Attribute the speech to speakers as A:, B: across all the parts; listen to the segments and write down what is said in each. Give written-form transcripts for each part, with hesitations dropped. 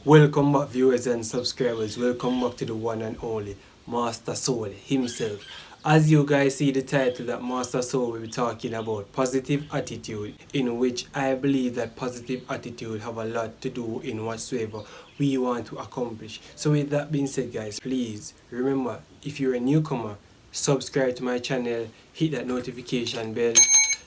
A: Welcome back, viewers and subscribers. Welcome back to the one and only Mastersoul himself. As you guys see the title, that Mastersoul will be talking about positive attitude, in which I believe that positive attitude have a lot to do in whatsoever we want to accomplish. So with that being said, guys, please remember, if you're a newcomer, subscribe to my channel, hit that notification bell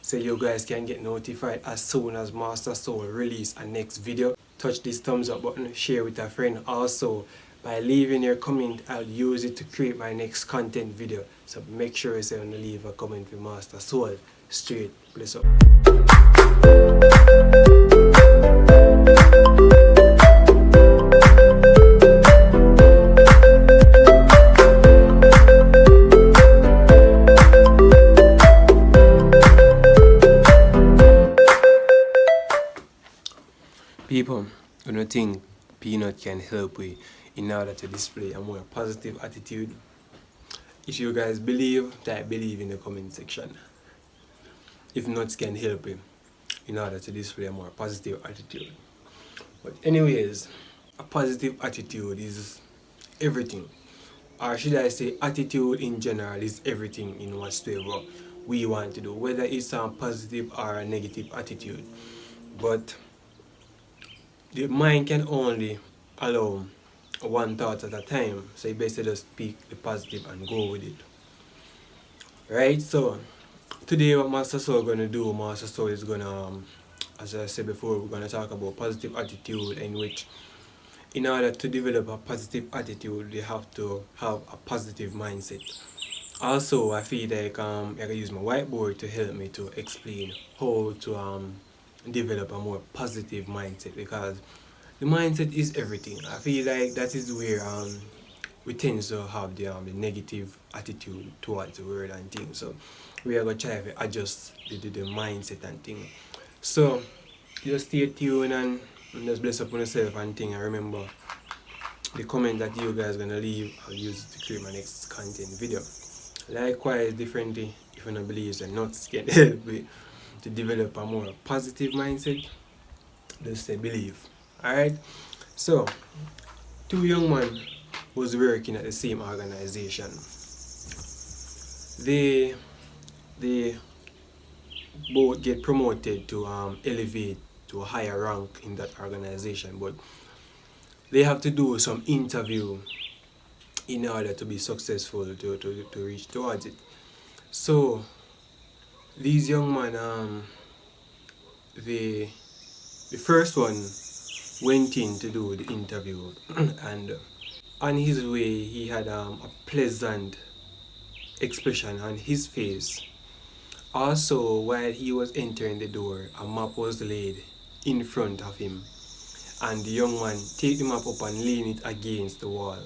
A: so you guys can get notified as soon as Mastersoul release a next video. Touch this thumbs up button, share with a friend. Also, by leaving your comment, I'll use it to create my next content video. So make sure you say when you leave a comment with Mastersoul. Straight, bless up. People, I don't think peanut can help you in order to display a more positive attitude. If you guys believe, type believe in the comment section. If nuts can help you in order to display a more positive attitude. But anyways, a positive attitude is everything. Or should I say attitude in general is everything in whatsoever we want to do. Whether it's a positive or a negative attitude. But the mind can only allow one thought at a time, so you basically just speak the positive and go with it. Right? So today what Mastersoul gonna do, Mastersoul is gonna, as I said before, we're gonna talk about positive attitude, in which in order to develop a positive attitude, you have to have a positive mindset. Also, I feel like I can use my whiteboard to help me to explain how to develop a more positive mindset, because the mindset is everything. I feel like that is where we tend to have the negative attitude towards the world and things. So we are gonna try to adjust the mindset and things. So just stay tuned and just bless up on yourself and thing. And remember, the comment that you guys gonna leave, I'll use it to create my next content video. Likewise, differently, if you don't believe and not can help me to develop a more positive mindset, just say believe. Alright? So, two young men was working at the same organization. They both get promoted to elevate to a higher rank in that organization, but they have to do some interview in order to be successful to reach towards it. So these young men, the first one went in to do the interview and on his way he had a pleasant expression on his face. Also, while he was entering the door, a map was laid in front of him, and the young man take the map up and lean it against the wall.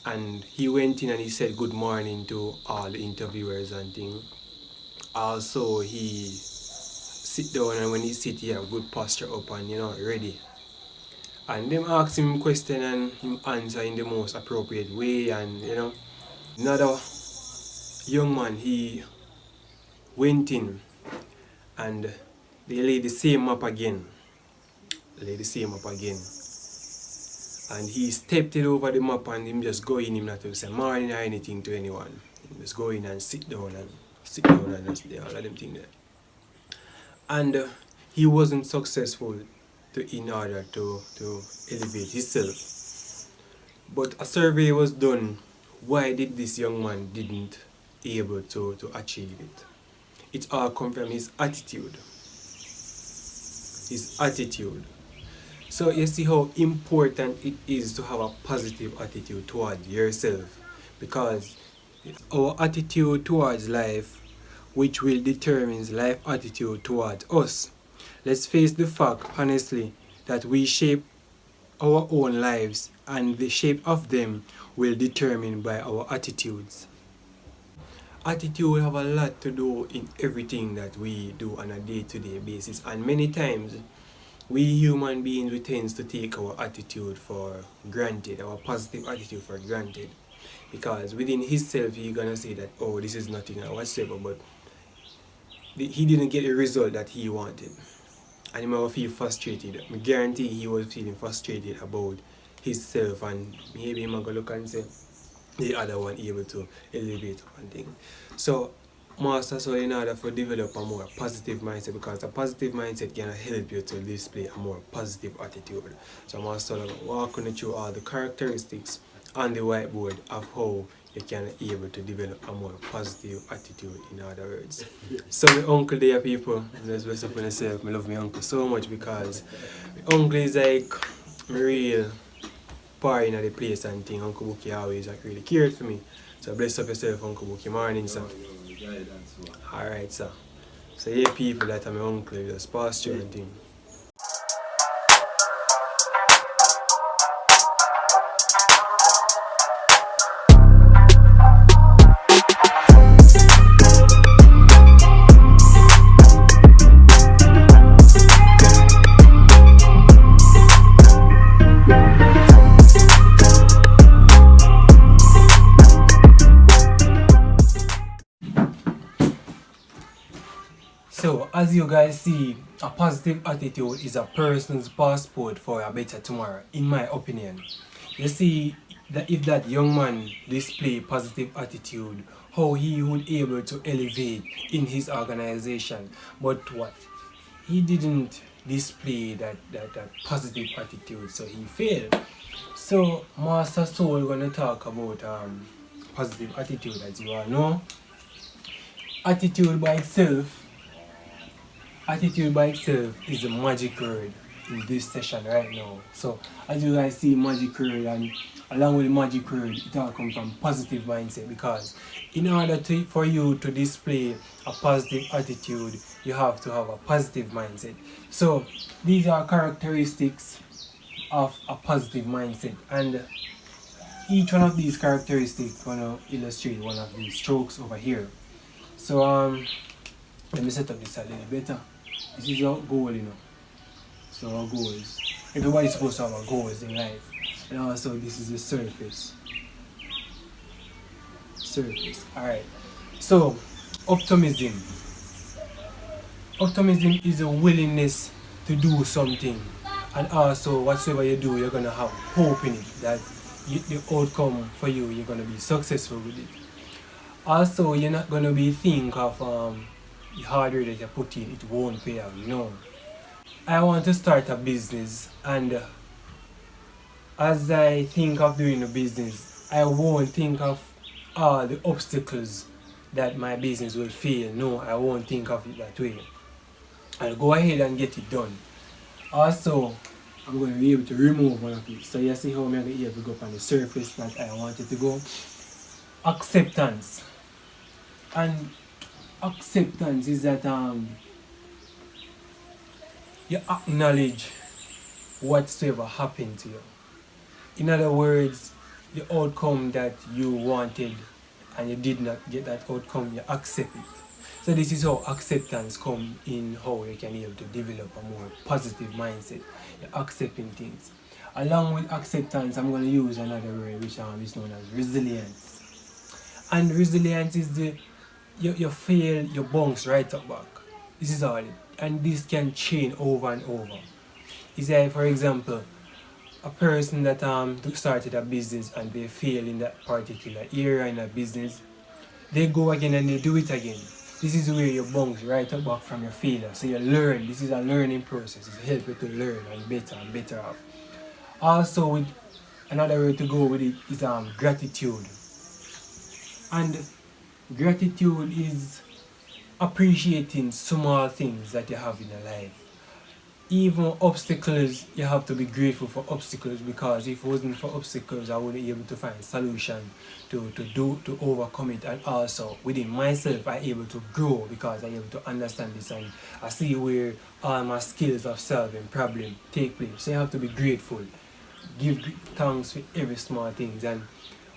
A: And he went in and he said good morning to all the interviewers and things. Also, he sit down, and when he sit, he have good posture up and ready. And them ask him question and him answer in the most appropriate way. And another young man, he went in and they laid the same map again. And he stepped it over the map and him just go in, him not to say morning or anything to anyone. He just go in and sit down and just there, all of them things there. And he wasn't successful in order to elevate himself. But a survey was done. Why did this young man didn't able to achieve it? It all comes from his attitude. So you see how important it is to have a positive attitude towards yourself, because it's our attitude towards life which will determine life attitude towards us. Let's face the fact, honestly, that we shape our own lives, and the shape of them will determine by our attitudes. Attitude have a lot to do in everything that we do on a day-to-day basis, and many times we human beings, we tend to take our attitude for granted, our positive attitude for granted, because within himself he's gonna say that, oh, this is nothing or whatsoever, but he didn't get the result that he wanted. and he might feel frustrated. I guarantee he was feeling frustrated about himself, and maybe he might go look and say the other one able to elevate one thing. So Mastersoul, in order to develop a more positive mindset, because a positive mindset can help you to display a more positive attitude. So Mastersoul walking through all the characteristics on the whiteboard of how you can be able to develop a more positive attitude, in other words. So my uncle there, people, let's bless up on yourself. I love my uncle so much because my uncle is like my real par in the place and thing. Uncle Buki always like really cared for me. So bless up yourself, Uncle Buki. Morning, sir. Alright, sir. So yeah, people that are my uncle, just pass through and thing. So, as you guys see, a positive attitude is a person's passport for a better tomorrow, in my opinion. You see, that if that young man display positive attitude, how he would able to elevate in his organization. But what? He didn't display that positive attitude, so he failed. So, Mastersoul, we're going to talk about positive attitude, as you all know. Attitude by itself is a magic word in this session right now. So as you guys see, magic word, and along with the magic word, it all comes from positive mindset, because in order for you to display a positive attitude, you have to have a positive mindset. So these are characteristics of a positive mindset, and each one of these characteristics gonna illustrate one of these strokes over here. So let me set up this a little better. This is our goal, you know. So our goals. Everybody's supposed to have a goals in life. And also this is the surface. Alright. So optimism. Optimism is a willingness to do something. And also whatsoever you do, you're gonna have hope in it that the outcome for you, you're gonna be successful with it. Also, you're not gonna be think of the hard work that you put in, it won't pay out. No. I want to start a business, and as I think of doing a business, I won't think of all the obstacles that my business will fail. No, I won't think of it that way. I'll go ahead and get it done. Also, I'm going to be able to remove one of it. So you see how I'm going to be able to go up on the surface that I wanted to go. Acceptance. And acceptance is that you acknowledge whatsoever happened to you. In other words, the outcome that you wanted and you did not get that outcome, you accept it. So this is how acceptance comes in, how you can be able to develop a more positive mindset. You're accepting things. Along with acceptance, I'm going to use another word which is known as resilience. And resilience is you fail, you bounce right up back. This is all it. And this can change over and over. Is like, for example, a person that started a business and they fail in that particular area in a business, they go again and they do it again. This is where you bounce right up back from your failure. So you learn. This is a learning process. It helps you to learn and better off. Also, with another way to go with it is gratitude. And gratitude is appreciating small things that you have in your life. Even obstacles, you have to be grateful for obstacles, because if it wasn't for obstacles, I wouldn't be able to find solution to overcome it. And also within myself, I'm able to grow because I'm able to understand this, and I see where all my skills of solving problem take place. So you have to be grateful. Give thanks for every small things, and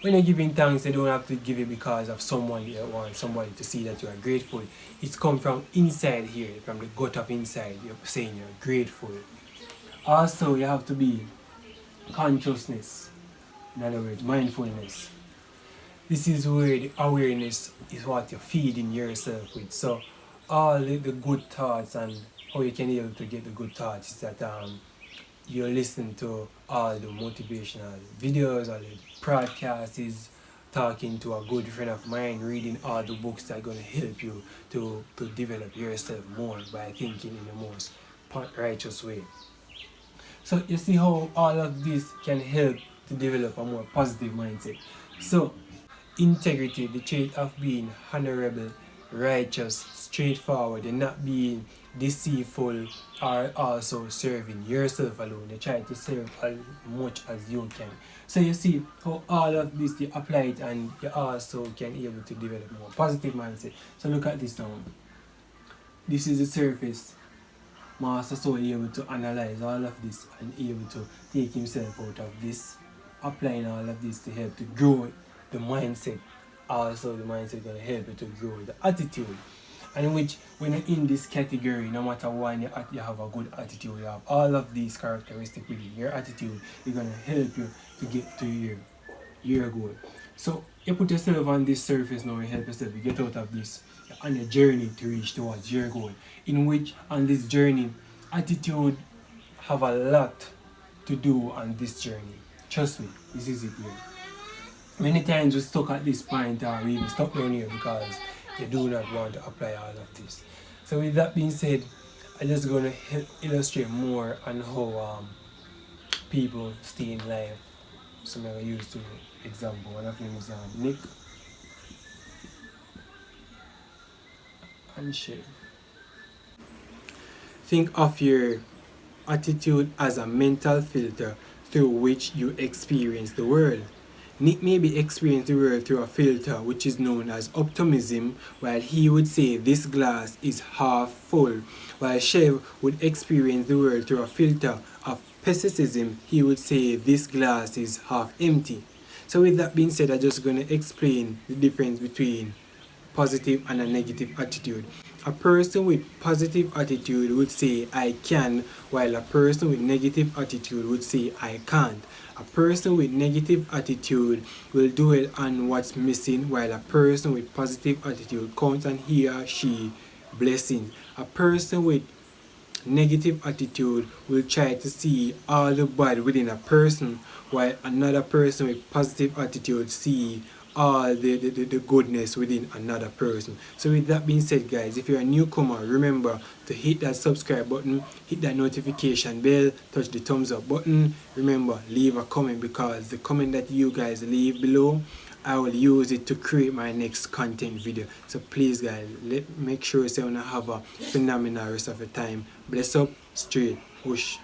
A: when you're giving thanks, you don't have to give it because of someone you want somebody to see that you are grateful. It's come from inside here, from the gut of inside. You're saying you're grateful. Also, you have to be consciousness. In other words, mindfulness. This is where the awareness is what you're feeding yourself with. So all the good thoughts and how you can be able to get the good thoughts is that you listen to all the motivational videos, all the broadcasts, talking to a good friend of mine, reading all the books that are going to help you to develop yourself more by thinking in the most righteous way. So you see how all of this can help to develop a more positive mindset. So integrity, the trait of being honorable, righteous, straightforward, and not being deceitful, are also serving yourself alone. You try to serve as much as you can. So you see how all of this you apply it, and you also can be able to develop more positive mindset. So look at this now. This is the surface. Mastersoul able to analyze all of this and able to take himself out of this, applying all of this to help to grow the mindset. Also, the mindset gonna help you to grow the attitude. And which, when you're in this category, no matter when you have a good attitude, you have all of these characteristics within your attitude, it's gonna help you to get to your goal. So you put yourself on this surface now, you help yourself to get out of this on a journey to reach towards your goal. In which, on this journey, attitude have a lot to do on this journey. Trust me, this is it here. Many times we stuck at this point, or we even stuck down here because you do not want to apply all of this. So with that being said, I'm just going to illustrate more on how people stay in life. So I'm going to use two example. One of them is Nick and Shay. Think of your attitude as a mental filter through which you experience the world. Nick may be experiencing the world through a filter which is known as optimism, while he would say this glass is half full. While Chev would experience the world through a filter of pessimism, he would say this glass is half empty. So with that being said, I'm just going to explain the difference between positive and a negative attitude. A person with positive attitude would say I can, while a person with negative attitude would say I can't. A person with negative attitude will dwell on what's missing, while a person with positive attitude counts on he or she blessing. A person with negative attitude will try to see all the bad within a person, while another person with positive attitude see all the goodness within another person. So with that being said, guys, if you're a newcomer, remember to hit that subscribe button, hit that notification bell, touch the thumbs up button. Remember, leave a comment, because the comment that you guys leave below, I will use it to create my next content video. So please guys, make sure you have a phenomenal rest of your time. Bless up, straight, whoosh.